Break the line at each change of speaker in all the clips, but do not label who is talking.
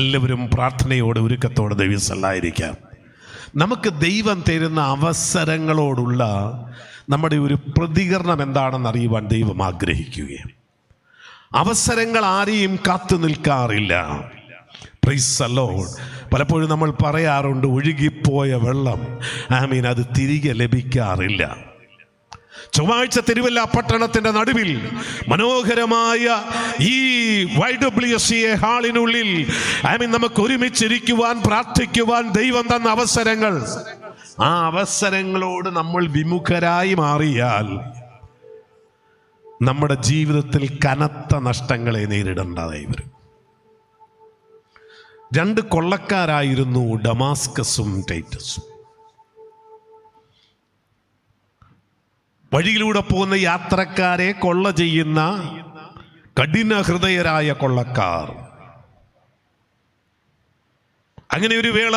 എല്ലാവരും പ്രാർത്ഥനയോടെ ഒരുക്കത്തോടെ ദൈവസല്ലായിരിക്കാം. നമുക്ക് ദൈവം തരുന്ന അവസരങ്ങളോടുള്ള നമ്മുടെ ഒരു പ്രതികരണം എന്താണെന്ന് അറിയുവാൻ ദൈവം ആഗ്രഹിക്കുകയാണ്. അവസരങ്ങൾ ആരെയും കാത്തു നിൽക്കാറില്ല. Price the Lord. പലപ്പോഴും നമ്മൾ പറയാറുണ്ട്, ഒഴുകിപ്പോയ വെള്ളം അത് തിരികെ ലഭിക്കാറില്ല. ചൊവ്വാഴ്ച തിരുവല്ല പട്ടണത്തിന്റെ നടുവിൽ മനോഹരമായ ഈ YWCA ഹാളിനുള്ളിൽ നമുക്ക് ഒരുമിച്ചിരിക്കുവാൻ, പ്രാർത്ഥിക്കുവാൻ ദൈവം തന്ന അവസരങ്ങൾ, ആ അവസരങ്ങളോട് നമ്മൾ വിമുഖരായി മാറിയാൽ നമ്മുടെ ജീവിതത്തിൽ കനത്ത നഷ്ടങ്ങളെ നേരിടേണ്ടതായി വരും. 2 കൊള്ളക്കാരായിരുന്നു ഡമാസ്കസും ടൈറ്റസും. വഴിയിലൂടെ പോകുന്ന യാത്രക്കാരെ കൊള്ള ചെയ്യുന്ന കഠിന ഹൃദയരായ കൊള്ളക്കാർ. അങ്ങനെ ഒരു വേള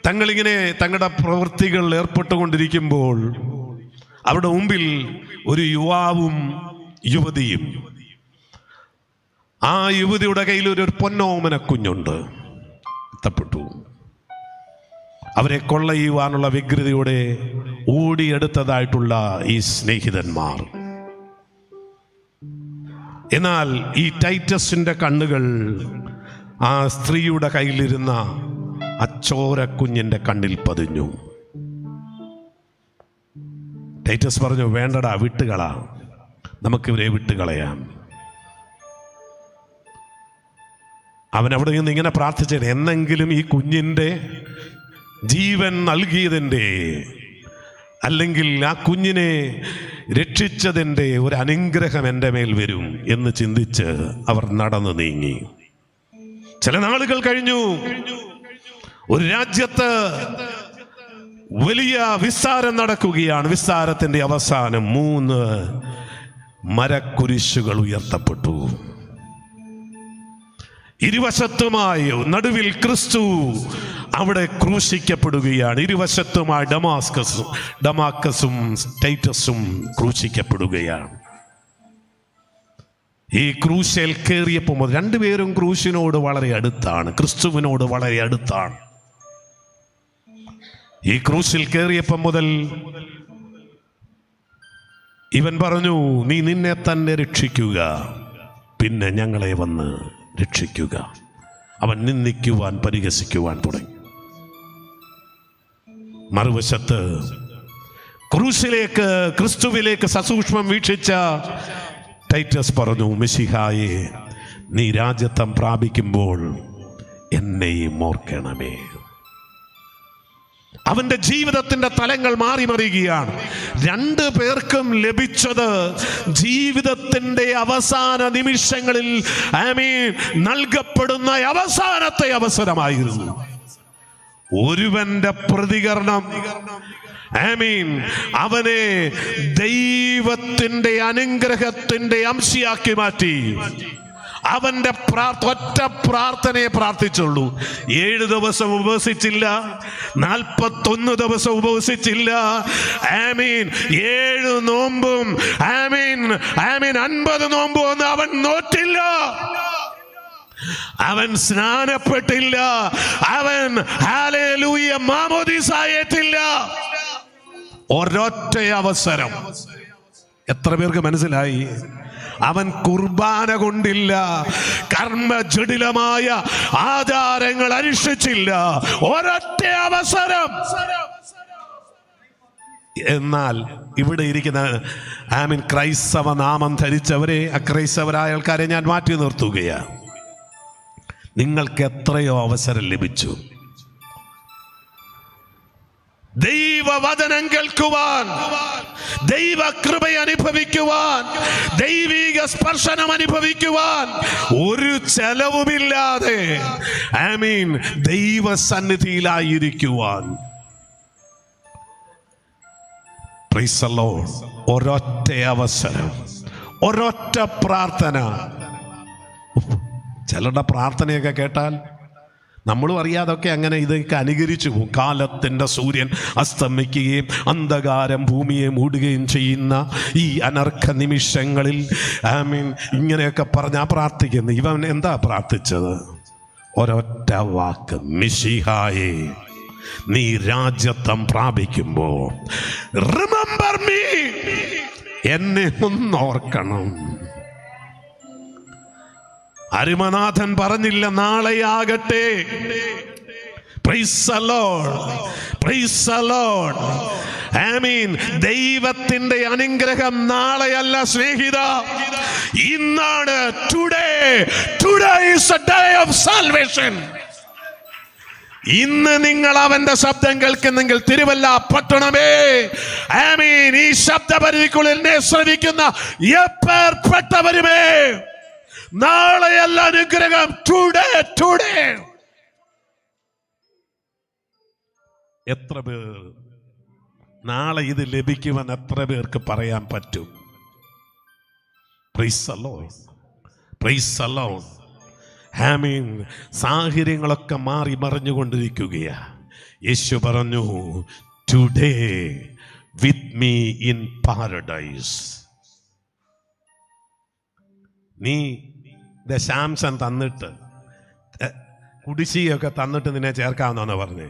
തങ്ങളിങ്ങനെ തങ്ങളുടെ പ്രവൃത്തികൾ ഏർപ്പെട്ടുകൊണ്ടിരിക്കുമ്പോൾ അവരുടെ മുമ്പിൽ ഒരു യുവാവും യുവതിയും. ആ യുവതിയുടെ കയ്യിൽ ഒരു പൊന്നോമന കുഞ്ഞുണ്ട്. എത്തപ്പെട്ടു. അവരെ കൊള്ള ചെയ്യുവാനുള്ള വ്യഗ്രതയോടെ ഓടിയെടുത്തതായിട്ടുള്ള ഈ സ്നേഹിതന്മാർ. എന്നാൽ ഈ ടൈറ്റസിന്റെ കണ്ണുകൾ ആ സ്ത്രീയുടെ കയ്യിലിരുന്ന അച്ചോര കുഞ്ഞിന്റെ കണ്ണിൽ പതിഞ്ഞു. ടൈറ്റസ് പറഞ്ഞു, വേണ്ടടാ, വിട്ടുകളാ, നമുക്കിവരെ വിട്ടുകളയാം. അവൻ അവിടെ നിന്ന് ഇങ്ങനെ പ്രാർത്ഥിച്ചത്, എന്നെങ്കിലും ഈ കുഞ്ഞിൻ്റെ ജീവൻ നൽകിയതിൻ്റെ, അല്ലെങ്കിൽ ആ കുഞ്ഞിനെ രക്ഷിച്ചതിൻ്റെ ഒരു അനുഗ്രഹം എൻ്റെ മേൽ വരും എന്ന് ചിന്തിച്ച് അവർ നടന്നു നീങ്ങി. ചില നാളുകൾ കഴിഞ്ഞു. ഒരു രാജ്യത്ത് വലിയ വിസ്താരം നടക്കുകയാണ്. വിസ്താരത്തിന്റെ അവസാനം 3 മരക്കുരിശുകൾ ഉയർത്തപ്പെട്ടു. ഇരുവശത്തുമായി നടുവിൽ ക്രിസ്തു അവിടെ ക്രൂശിക്കപ്പെടുകയാണ്. ഇരുവശത്തുമായി ഡമാസ്കസും ടൈറ്റസും ക്രൂശിക്കപ്പെടുകയാണ്. ഈ ക്രൂശിൽ കയറിയപ്പോൾ 2 പേരും ക്രൂശിനോട് വളരെ അടുത്താണ്, ക്രിസ്തുവിനോട് വളരെ അടുത്താണ്. ഈ ക്രൂശിൽ കയറിയപ്പം മുതൽ ഇവൻ പറഞ്ഞു, നീ നിന്നെ തന്നെ രക്ഷിക്കുക, പിന്നെ ഞങ്ങളെ വന്ന് രക്ഷിക്കുക. അവൻ നിന്ദിക്കുവാൻ, പരിഹസിക്കുവാൻ തുടങ്ങി. മറുവശത്ത് ക്രൂശിലേക്ക്, ക്രിസ്തുവിലേക്ക് സസൂക്ഷ്മം വീക്ഷിച്ച ടൈറ്റസ് പറഞ്ഞു, മെശിഹായെ, നീ രാജ്യത്വം പ്രാപിക്കുമ്പോൾ എന്നെയും ഓർക്കണമേ. അവന്റെ ജീവിതത്തിന്റെ തലങ്ങൾ മാറി മറിയുകയാണ്. 2 പേർക്കും ലഭിച്ചത് ജീവിതത്തിന്റെ അവസാന നിമിഷങ്ങളിൽ നൽകപ്പെടുന്ന അവസാനത്തെ അവസരമായിരുന്നു. ഒരുവന്റെ പ്രതികരണം അവനെ ദൈവത്തിന്റെ അനുഗ്രഹത്തിന്റെ അംശയാക്കി മാറ്റി. അവന്റെ ഒറ്റ പ്രാർത്ഥനയെ പ്രാർത്ഥിച്ചുള്ളൂ. 7 ദിവസം ഉപവസിച്ചില്ല, 41 ദിവസം ഉപവസിച്ചില്ല. 7 നോമ്പും 50 നോമ്പും ഒന്നും അവൻ നോറ്റില്ല. അവൻ സ്നാനപ്പെട്ടില്ല. അവൻ ഹല്ലേലൂയ മാമോദീസായിട്ടില്ല. ഒരൊറ്റ അവസരം. എത്ര പേർക്ക് മനസ്സിലായി? അവൻ കുർബാന കൊണ്ടില്ല, കർമ്മജടിലമായ ആചാരങ്ങൾ അനുഷ്ഠിച്ചില്ല. ഒരൊറ്റ അവസരം. എന്നാൽ ഇവിടെ ഇരിക്കുന്ന ക്രൈസ്തവ നാമം ധരിച്ചവരെ, അക്രൈസ്തവരായ ആൾക്കാരെ ഞാൻ മാറ്റി നിർത്തുകയാണ്. നിങ്ങൾക്ക് എത്രയോ അവസരം ലഭിച്ചു. ദൈവവചനം കേൾക്കുവാൻ, ദൈവകൃപ അനുഭവിക്കുവാൻ, ദൈവിക സ്പർശനം അനുഭവിക്കുവാൻ ഒരു ചെലവുമില്ലാതെ ദൈവസന്നിധിയിലായിരിക്കുവാൻ. Praise the Lord. ഒരൊറ്റ അവസരം, ഒരൊറ്റ പ്രാർത്ഥന. ചിലരുടെ പ്രാർത്ഥനയൊക്കെ കേട്ടാൽ നമ്മളും അറിയാതൊക്കെ അങ്ങനെ ഇതൊക്കെ അനുകരിച്ചു പോകും. കാലത്തിൻ്റെ സൂര്യൻ അസ്തമിക്കുകയും അന്ധകാരം ഭൂമിയെ മൂടുകയും ചെയ്യുന്ന ഈ അനർഘ നിമിഷങ്ങളിൽ ഇങ്ങനെയൊക്കെ പറഞ്ഞാ പ്രാർത്ഥിക്കുന്നു. ഇവൻ എന്താ പ്രാർത്ഥിച്ചത്? ഒരൊറ്റ വാക്ക്, മിശിഹായേ നീ രാജ്യത്വം പ്രാപിക്കുമ്പോ റിമെമ്പർ മീ, എന്നെ ഒന്നോർക്കണം. അരുമനാഥൻ പറഞ്ഞില്ല നാളെയാകട്ടെ. Praise the Lord, praise the Lord. ആമീൻ. ദൈവത്തിന്റെ അനുഗ്രഹം നാളെയല്ല സ്നേഹിത, ഇന്നാണ്. Today is a day of salvation. ഇന്ന് നിങ്ങൾ അവന്റെ ശബ്ദം കേൾക്കുന്നെങ്കിൽ തിരുവല്ല പട്ടണമേ, ആമീൻ, ഈ ശബ്ദപരിധിക്കുള്ളിൽ ശ്രവിക്കുന്ന എപ്പേർപ്പെട്ടവരുമേ, നാളെയല്ല അനുഗ്രഹം. ടുഡേ. എത്ര പേർ നാളെ ഇത് ലഭിക്കുമെന്ന് എത്ര പേർക്ക് പറയാൻ പറ്റും? Praise the Lord, praise the Lord. ആമീൻ. സാഹചര്യങ്ങളൊക്കെ മാറി മറിഞ്ഞുകൊണ്ടിരിക്കുകയാ. യേശു പറഞ്ഞു, today with me in paradise. നീ ദശാംശം തന്നിട്ട് കുടിശ്ശികയൊക്കെ തന്നിട്ട് നിന്നെ ചേർക്കാമെന്നാണ് പറഞ്ഞേ.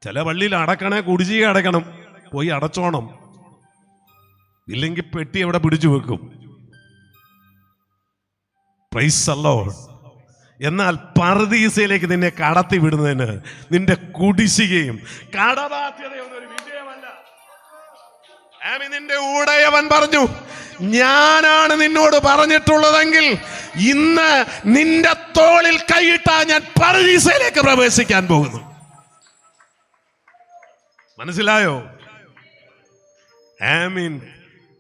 ചില പള്ളിയിൽ അടക്കണേ, കുടിശ്ശിക അടക്കണം, പോയി അടച്ചോണം, ഇല്ലെങ്കിൽ പെട്ടി എവിടെ പിടിച്ചു വെക്കും. Price the Lord. എന്നാൽ പർദീസയിലേക്ക് നിന്നെ കടത്തി വിടുന്നതിന് നിന്റെ കുടിശ്ശികയും കടബാധ്യതയും ഒരു വിജയമല്ല. നിന്റെ ഉടയവൻ പറഞ്ഞു, ഞാനാണ് നിന്നോട് പറഞ്ഞിട്ടുള്ളതെങ്കിൽ ഇന്ന് നിന്റെ തോളിൽ കൈയിട്ടാ ഞാൻ പർദീസയിലേക്ക് പ്രവേശിക്കാൻ പോകുന്നു. മനസ്സിലായോ? ആമീൻ.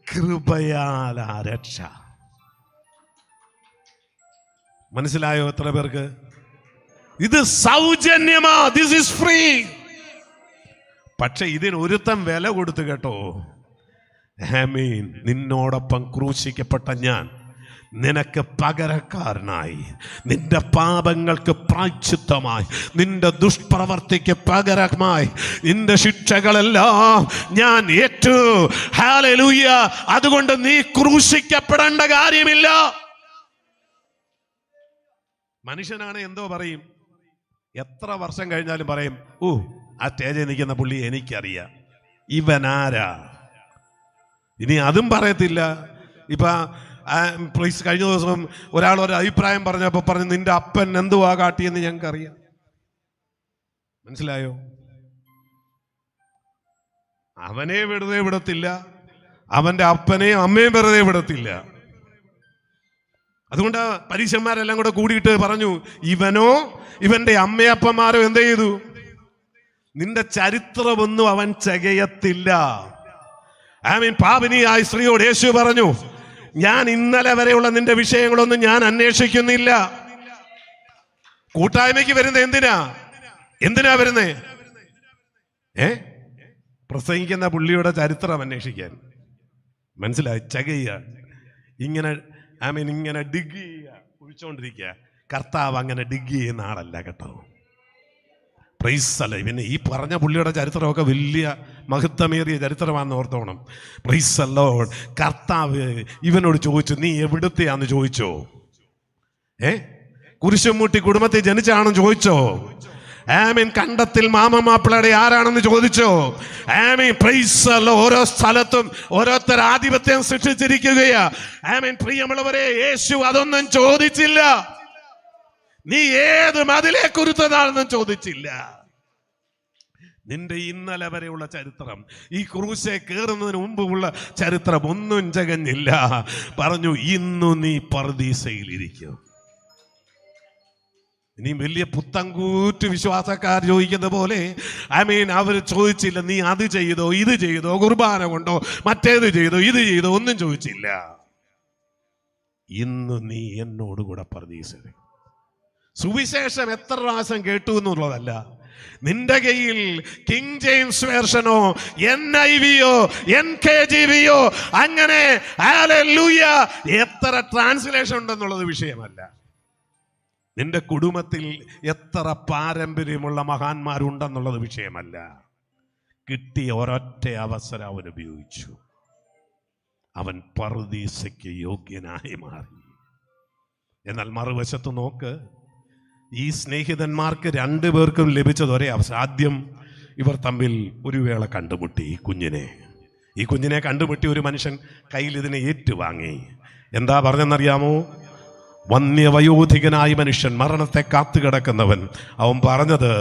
കൃപയാൽ രക്ഷ. മനസ്സിലായോ എത്ര പേർക്ക്? ഇത് സൗജന്യമാ, ദിസ് ഈസ് ഫ്രീ. പക്ഷെ ഇതിന് ഒരുത്തം വില കൊടുത്തു കേട്ടോ. ആമീൻ. നിന്നോടൊപ്പം ക്രൂശിക്കപ്പെട്ട ഞാൻ നിനക്ക് പകരക്കാരനായി, നിന്റെ പാപങ്ങൾക്ക് പ്രായശ്ചിത്തമായി, നിന്റെ ദുഷ്പ്രവർത്തിക്ക് പകരമായി നിന്റെ ശിക്ഷകളെല്ലാം ഞാൻ ഏറ്റു. ഹല്ലേലൂയ. അതുകൊണ്ട് നീ ക്രൂശിക്കപ്പെടേണ്ട കാര്യമില്ല. മനുഷ്യനാണ് എന്തോ പറയും, എത്ര വർഷം കഴിഞ്ഞാലും പറയും, ആ സ്റ്റേജിൽ നിൽക്കുന്ന പുള്ളി എനിക്കറിയാം, ഇവനാരാ. ഇനി അതും പറയത്തില്ല. ഇപ്പൊ കഴിഞ്ഞ ദിവസം ഒരാൾ ഒരു അഭിപ്രായം പറഞ്ഞപ്പോൾ പറഞ്ഞു, നിന്റെ അപ്പൻ എന്തുവാ കാട്ടിയെന്ന് ഞങ്ങൾക്കറിയാം. മനസ്സിലായോ? അവനെ വെറുതെ വിടത്തില്ല, അവന്റെ അപ്പനെയും അമ്മയും വെറുതെ വിടത്തില്ല. അതുകൊണ്ട് പരീശന്മാരെല്ലാം കൂടെ കൂടിയിട്ട് പറഞ്ഞു, ഇവനോ ഇവന്റെ അമ്മയപ്പന്മാരോ എന്ത് ചെയ്തു? നിന്റെ ചരിത്രമൊന്നും അവൻ ചകയത്തില്ല. ആമീൻ. പാപിനിയായ സ്ത്രീയോട് യേശു പറഞ്ഞു, ഞാൻ ഇന്നലെ വരെയുള്ള നിന്റെ വിഷയങ്ങളൊന്നും ഞാൻ അന്വേഷിക്കുന്നില്ല. കൂട്ടായ്മയ്ക്ക് വരുന്നത് എന്തിനാ വരുന്നേ? പ്രസംഗിക്കുന്ന പുള്ളിയുടെ ചരിത്രം അന്വേഷിക്കാൻ. മനസ്സിലായി? ചകയ്യ. ഇങ്ങനെ ഇങ്ങനെ ഡിഗ് ചെയ്യുക, കുഴിച്ചോണ്ടിരിക്കുക. കർത്താവ് അങ്ങനെ ഡിഗ് ചെയ്യുന്ന ആളല്ല കേട്ടോ. പ്രൈസ് അല്ല. പിന്നെ ഈ പറഞ്ഞ പുള്ളിയുടെ ചരിത്രമൊക്കെ വലിയ മഹത്വമേറിയ ചരിത്രമാണെന്ന് ഓർത്തോണം. Praise the Lord. കർത്താവ് ഇവനോട് ചോദിച്ചു, നീ എവിടുത്തെയാന്ന് ചോദിച്ചോ? കുരിശുമൂട്ടി കുടുംബത്തിൽ ജനിച്ചാണെന്ന് ചോദിച്ചോ? ആമീൻ. കണ്ടത്തിൽ മാമമാപ്പിളയുടെ ആരാണെന്ന് ചോദിച്ചോ? ആമീൻ. Praise the Lord. ഓരോ സ്ഥലത്തും ഓരോരുത്തർ ആധിപത്യം സൃഷ്ടിച്ചിരിക്കുകയാ. ആമീൻ. പ്രിയമുള്ളവരെ, യേശു അതൊന്നും ചോദിച്ചില്ല. നീ ഏത് മതിലെ കുരുത്തതാണെന്നും ചോദിച്ചില്ല. നിന്റെ ഇന്നലെ വരെയുള്ള ചരിത്രം, ഈ ക്രൂശെ കയറുന്നതിന് മുമ്പുള്ള ചരിത്രം ഒന്നും ചകഞ്ഞില്ല. പറഞ്ഞു, ഇന്നു നീ പർദീസയിലിരിക്കും. ഇനി വലിയ പുത്തങ്കൂറ്റ് വിശ്വാസക്കാർ ചോദിക്കുന്ന പോലെ അവർ ചോദിച്ചില്ല, നീ അത് ചെയ്തോ, ഇത് ചെയ്തോ, കുർബാന കൊണ്ടോ, മറ്റേത് ചെയ്തോ, ഇത് ചെയ്തോ, ഒന്നും ചോദിച്ചില്ല. ഇന്ന് നീ എന്നോടുകൂടെ പർദീസയിൽ. സുവിശേഷം എത്ര പ്രാവശ്യം കേട്ടു എന്നുള്ളതല്ല. നിന്റെ കയ്യിൽ കിങ് ജെയിംസ് വേർഷനോ NIV-യോ NKJV-യോ അങ്ങനെ ഹല്ലേലൂയ എത്ര ട്രാൻസ്ലേഷൻ ഉണ്ടെന്നുള്ളത് വിഷയമല്ല. നിന്റെ കുടുംബത്തിൽ എത്ര പാരമ്പര്യമുള്ള മഹാന്മാരുണ്ടെന്നുള്ളത് വിഷയമല്ല. കിട്ടിയ ഒരൊറ്റ അവസരം അവൻ ഉപയോഗിച്ചു. അവൻ പർദീസയ്ക്ക് യോഗ്യനായി മാറി. എന്നാൽ മറുവശത്ത് നോക്ക്, ഈ സ്നേഹിതന്മാർക്ക് രണ്ടുപേർക്കും ലഭിച്ചത് ഒരേ അവസരം. ആദ്യം ഇവർ തമ്മിൽ ഒരു വേള കണ്ടുമുട്ടി. ഈ കുഞ്ഞിനെ കണ്ടുമുട്ടി ഒരു മനുഷ്യൻ കയ്യിൽ ഇതിനെ ഏറ്റുവാങ്ങി. എന്താ പറഞ്ഞെന്നറിയാമോ? വന്യവയോധികനായ മനുഷ്യൻ, മരണത്തെ കാത്തുകിടക്കുന്നവൻ, അവൻ പറഞ്ഞത്,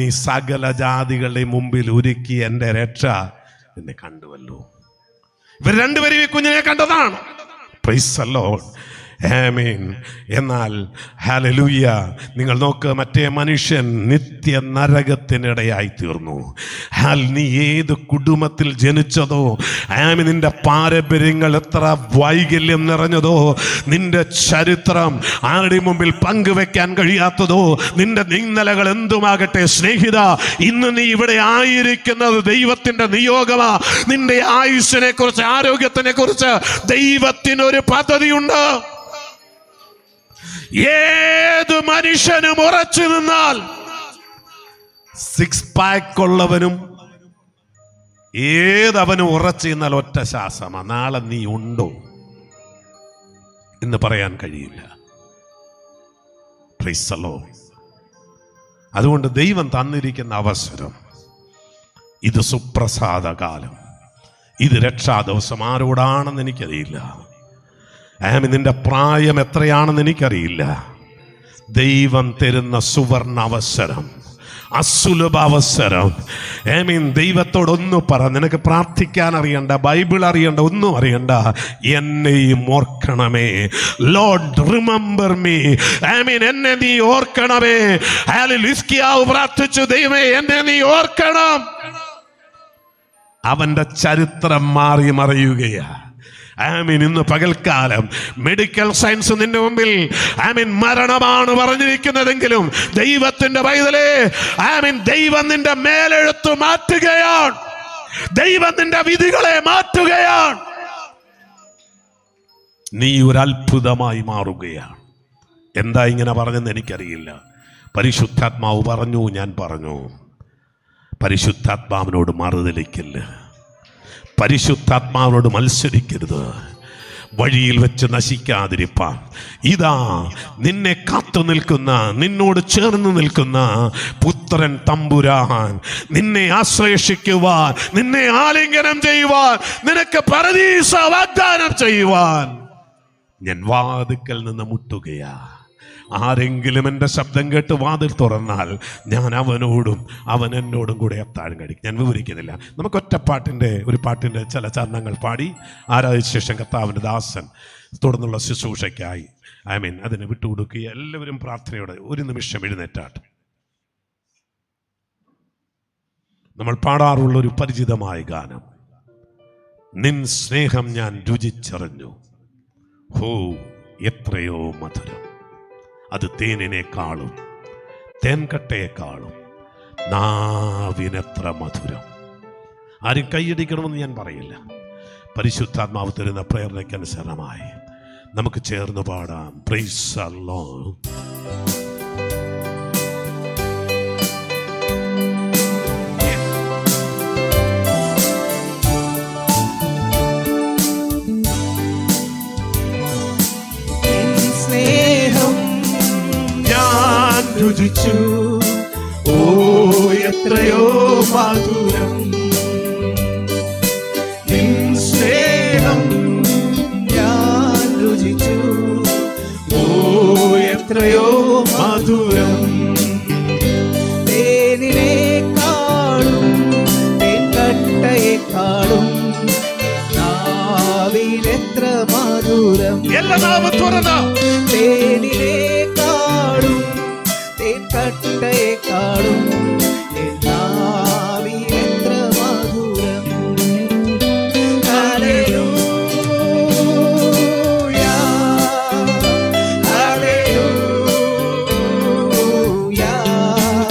ഈ സകല ജാതികളുടെ മുമ്പിൽ ഒരുക്കി എൻ്റെ രക്ഷ എന്നെ കണ്ടുവല്ലോ. ഇവർ രണ്ടുപേരും ഈ കുഞ്ഞിനെ കണ്ടതാണ്. Praise the Lord. ആമേൻ. എന്നാൽ ഹല്ലേലൂയ, നിങ്ങൾ നോക്ക്, മറ്റേ മനുഷ്യൻ നിത്യ നരകത്തിനിടയായി തീർന്നു. നീ ഏത് കുടുംബത്തിൽ ജനിച്ചതോ, ആമേൻ, നിന്റെ പാരമ്പര്യങ്ങൾ എത്ര വൈകല്യം നിറഞ്ഞതോ, നിന്റെ ചരിത്രം ആരുടെ മുമ്പിൽ പങ്കുവെക്കാൻ കഴിയാത്തതോ, നിന്റെ ഇന്നലകൾ എന്തുമാകട്ടെ, സ്നേഹിത, ഇന്ന് നീ ഇവിടെ ആയിരിക്കുന്നത് ദൈവത്തിന്റെ നിയോഗമാ. നിന്റെ ആയുസ്സിനെ കുറിച്ച്, ആരോഗ്യത്തിനെ കുറിച്ച് ദൈവത്തിനൊരു പദ്ധതിയുണ്ട്. ഏത് മനുഷ്യനും ഉറച്ചു നിന്നാൽ, 6 പാക്ക് ഉള്ളവനും ഏതവനും ഉറച്ചു നിന്നാൽ ഒറ്റ ശ്വാസമാ, നാളെ നീ ഉണ്ടോ എന്ന് പറയാൻ കഴിയില്ല. Price the Lord. അതുകൊണ്ട് ദൈവം തന്നിരിക്കുന്ന അവസരം, ഇത് സുപ്രസാദ കാലം, ഇത് രക്ഷാ ദിവസം. ആരോടാണെന്ന് എനിക്കറിയില്ല. നിന്റെ പ്രായം എത്രയാണെന്ന് എനിക്കറിയില്ല. ദൈവം തരുന്ന സുവർണ അവസരം, അസുലഭ അവസരം. ദൈവത്തോടൊന്നു പറ. നിനക്ക് പ്രാർത്ഥിക്കാൻ അറിയണ്ട, ബൈബിൾ അറിയണ്ട, ഒന്നും അറിയണ്ട. എന്നെയും ഓർക്കണമേ. Lord remember me. എന്നെ നീ ഓർക്കണമേ. ഹിസ്കിയാവ് പ്രാർത്ഥിച്ചു, ദൈവമേ എന്നെ നീ ഓർക്കണം. അവന്റെ ചരിത്രം മാറി മറിയുകയാ. ഇന്ന് പകൽക്കാലം മെഡിക്കൽ സയൻസ് നിന്റെ മുമ്പിൽ മരണമാണ് പറഞ്ഞിരിക്കുന്നതെങ്കിലും, ദൈവത്തിന്റെ പൈതലേ, ദൈവം നിന്റെ മേലെഴുത്തു മാറ്റുകയാണ്. ദൈവം നിന്റെ വിധികളെ മാറ്റുകയാണ്. നീ ഒരു അത്ഭുതമായി മാറുകയാണ്. എന്താ ഇങ്ങനെ പറഞ്ഞെന്ന് എനിക്കറിയില്ല. പരിശുദ്ധാത്മാവ് പറഞ്ഞു, ഞാൻ പറഞ്ഞു. പരിശുദ്ധാത്മാവിനോട് മറുതലിക്കില്ല. പരിശുദ്ധാത്മാവിനോട് മത്സരിക്കരുത്. വഴിയിൽ വെച്ച് നശിക്കാതിരിപ്പാൻ ഇതാ നിന്നെ കാത്തു നിൽക്കുന്ന, നിന്നോട് ചേർന്ന് നിൽക്കുന്ന പുത്രൻ തമ്പുരാൻ നിന്നെ ആശ്രയിക്കുവാൻ, നിന്നെ ആലിംഗനം ചെയ്യുവാൻ, നിനക്ക് പരദീസ വാഗ്ദാനം ചെയ്യുവാൻ ഞാൻ വാതിക്കൽ നിന്ന് മുട്ടുകയാ. ആരെങ്കിലും എൻ്റെ ശബ്ദം കേട്ട് വാതിൽ തുറന്നാൽ ഞാൻ അവനോടും അവൻ എന്നോടും കൂടെ എത്താൻ കഴിയും. ഞാൻ വിവരിക്കുന്നില്ല. നമുക്ക് ഒരു പാട്ടിൻ്റെ ചില ചരണങ്ങൾ പാടി ആരാധിച്ച ശേഷം കർത്താവിൻ്റെ ദാസൻ തുടർന്നുള്ള ശുശ്രൂഷയ്ക്കായി അതിനെ വിട്ടുകൊടുക്കുക. എല്ലാവരും പ്രാർത്ഥനയോടെ ഒരു നിമിഷം എഴുന്നേറ്റാട്ട്. നമ്മൾ പാടാറുള്ള ഒരു പരിചിതമായ ഗാനം, നിൻ സ്നേഹം ഞാൻ രുചിച്ചറിഞ്ഞു, ഹോ എത്രയോ മധുരം. അത് തേനിനേക്കാളും തേൻകട്ടയെക്കാളും നാവിനെത്ര മധുരം. ആരും കൈയടിക്കണമെന്ന് ഞാൻ പറയില്ല. പരിശുദ്ധാത്മാവ് തരുന്ന പ്രേരണയ്ക്കനുസരണമായി നമുക്ക് ചേർന്ന് പാടാം. Praise the Lord.
രുചിച്ചു, ഓ എത്രയോ മധുരം. നിൻ സ്നേഹം ഞാൻ രുചിച്ചു, ഓ എത്രയോ മധുരം. തേനിനേക്കാളും തേൻകട്ടയെക്കാളും നാവിലെത്ര മധുരം.
എല്ലാ നാവും തുറന്ന
തേനിനേ